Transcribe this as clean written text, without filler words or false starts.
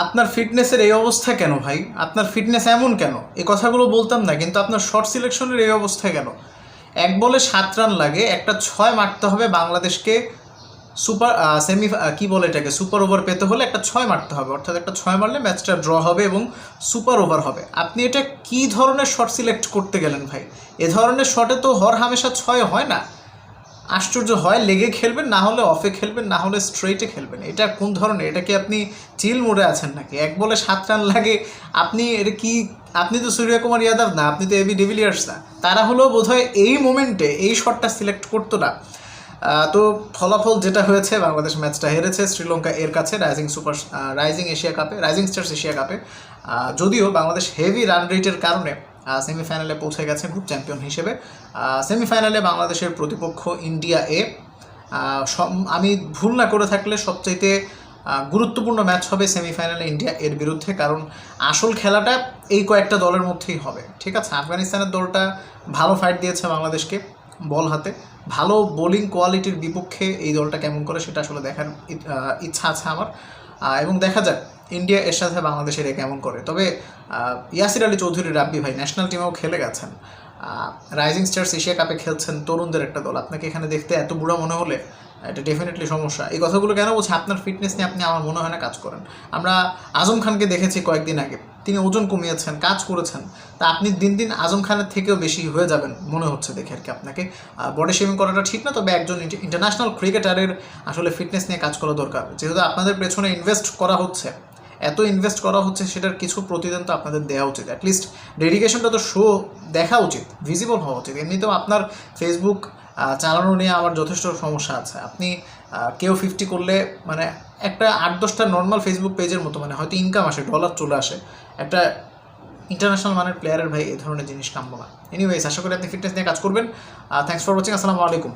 আপনার ফিটনেসের এই অবস্থা কেন ভাই? আপনার ফিটনেস এমন কেন? এই কথাগুলো বলতাম না, কিন্তু আপনার শর্ট সিলেকশনের এই অবস্থা কেন? এক বলে 7 রান লাগে, একটা 6 মারতে হবে বাংলাদেশকে। সুপার সেমি কি বলে এটাকে, সুপার ওভার পেতে হলে একটা 6 মারতে হবে, অর্থাৎ একটা 6 মারলে ম্যাচটা ড্র হবে এবং সুপার ওভার হবে। আপনি এটা কি ধরনের শট সিলেক্ট করতে গেলেন ভাই? এ ধরনের শটে তো হর হামেশা 6 হয় না। আশ্চর্য হয় লেগে খেলবেন, না হলে অফে খেলবেন, না হলে স্ট্রেইটে খেলবেন। এটা কোন ধরনের? এটা কি আপনি চিল মোডে আছেন নাকি? এক বলে 7 রান লাগে, আপনি এটা কি? আপনি তো সূর্যকুমার যাদব না, আপনি তো এবি ডিভিলিয়ার্স না। তারা হলেও বোধহয় এই মোমেন্টে এই শটটা সিলেক্ট করতো না। তো ফলাফল যেটা হয়েছে, বাংলাদেশ ম্যাচটা হেরেছে শ্রীলঙ্কা এর কাছে রাইজিং এশিয়া কাপে, রাইজিং স্টার্স এশিয়া কাপে। যদিও বাংলাদেশ হেভি রান রেটের কারণে সেমিফাইনালে পৌঁছে গেছে গ্রুপ চ্যাম্পিয়ন হিসেবে। সেমিফাইনালে বাংলাদেশের প্রতিপক্ষ ইন্ডিয়া এ। আমি ভুল না করে থাকলে সবচাইতে গুরুত্বপূর্ণ ম্যাচ হবে সেমিফাইনালে ইন্ডিয়া এর বিরুদ্ধে, কারণ আসল খেলাটা এই কয়েকটা দলের মধ্যেই হবে। ঠিক আছে, আফগানিস্তানের দলটা ভালো ফাইট দিয়েছে বাংলাদেশকে বল হাতে। ভালো বোলিং কোয়ালিটির বিপক্ষে এই দলটা কেমন করে সেটা আসলে দেখার ইচ্ছা আছে আমার, এবং দেখা যাক ইন্ডিয়া এর সাথে বাংলাদেশের এ কেমন করে। তবে ইয়াসির আলী চৌধুরী রাব্বি ভাই ন্যাশনাল টিমেও খেলে গেছেন, রাইজিং স্টার্স এশিয়া কাপে খেলছেন, তরুণদের একটা দল। আপনাকে এখানে দেখতে এত বুড়া মনে হলে এটা ডেফিনেটলি সমস্যা। এই কথাগুলো কেন বলছি? আপনার ফিটনেস নিয়ে আপনি আমার মনে হয় না কাজ করেন। আমরা আজম খানকে দেখেছি কয়েকদিন আগে, তিনি ওজন কমিয়েছেন, কাজ করেছেন। তা আপনি দিন দিন আজম খানের থেকেও বেশি হয়ে যাবেন মনে হচ্ছে দেখে আর কি। আপনাকে বডি শেভিং করাটা ঠিক না, তবে একজন ইন্টারন্যাশনাল ক্রিকেটারের আসলে ফিটনেস নিয়ে কাজ করা দরকার। যেহেতু আপনাদের পেছনে ইনভেস্ট করা হচ্ছে, এত ইনভেস্ট করা হচ্ছে, সেটার কিছু প্রতিদান তো আপনাদের দেওয়া উচিত। অ্যাটলিস্ট ডেডিকেশনটা তো দেখা উচিত, ভিজিবল হওয়া উচিত। এমনিতেও আপনার ফেসবুক চালানো নিয়ে আমার যথেষ্ট সমস্যা আছে। আপনি কেউ 50 করলে মানে একটা 8-10টা নর্মাল ফেসবুক পেজের মতো মানে হয়তো ইনকাম আসে, ডলার চলে আসে। একটা ইন্টারন্যাশনাল মানের প্লেয়ারের ভাই এই ধরনের জিনিস কাম্য না। এনিওয়েজ, আশা করি আপনি ফিটনেস নিয়ে কাজ করবেন। Thanks for watching. আসসালামু আলাইকুম।